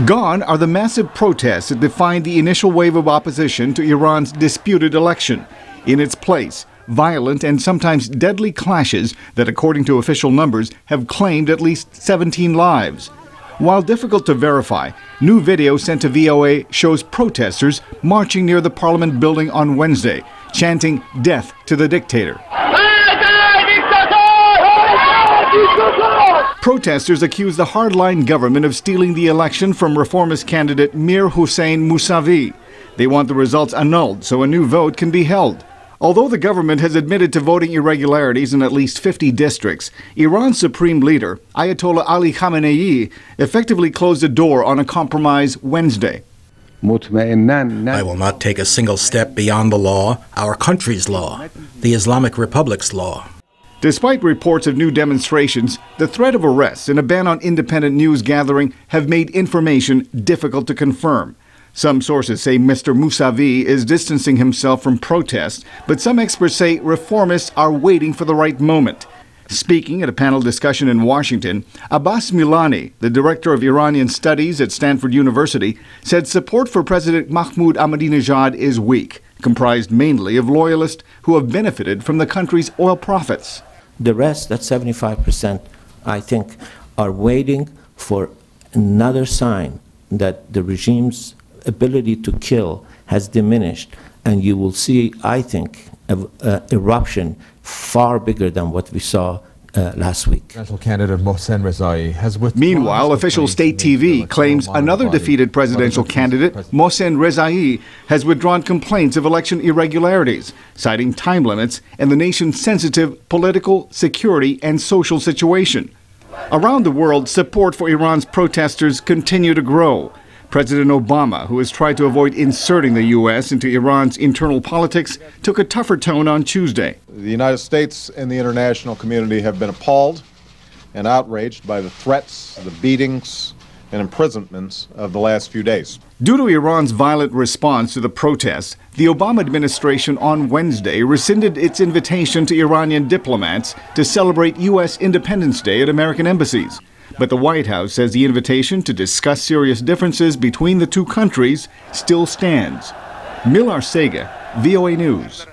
Gone are the massive protests that defined the initial wave of opposition to Iran's disputed election. In its place, violent and sometimes deadly clashes that, according to official numbers, have claimed at least 17 lives. While difficult to verify, new video sent to VOA shows protesters marching near the parliament building on Wednesday, chanting "Death to the dictator." Protesters accuse the hardline government of stealing the election from reformist candidate Mir Hossein Mousavi. They want the results annulled so a new vote can be held. Although the government has admitted to voting irregularities in at least 50 districts, Iran's supreme leader, Ayatollah Ali Khamenei, effectively closed the door on a compromise Wednesday. I will not take a single step beyond the law, our country's law, the Islamic Republic's law. Despite reports of new demonstrations, the threat of arrests and a ban on independent news gathering have made information difficult to confirm. Some sources say Mr. Mousavi is distancing himself from protests, but some experts say reformists are waiting for the right moment. Speaking at a panel discussion in Washington, Abbas Milani, the director of Iranian studies at Stanford University, said support for President Mahmoud Ahmadinejad is weak, comprised mainly of loyalists who have benefited from the country's oil profits. The rest, that 75%, I think, are waiting for another sign that the regime's ability to kill has diminished, and you will see, I think, an eruption far bigger than what we saw last week. Meanwhile, official state TV claims another defeated presidential candidate, Mohsen Rezai, has withdrawn complaints of election irregularities, citing time limits and the nation's sensitive political, security, and social situation. Around the world, support for Iran's protesters continue to grow. President Obama, who has tried to avoid inserting the U.S. into Iran's internal politics, took a tougher tone on Tuesday. The United States and the international community have been appalled and outraged by the threats, the beatings, and imprisonments of the last few days. Due to Iran's violent response to the protests, the Obama administration on Wednesday rescinded its invitation to Iranian diplomats to celebrate U.S. Independence Day at American embassies. But the White House says the invitation to discuss serious differences between the two countries still stands. Arcega, VOA News.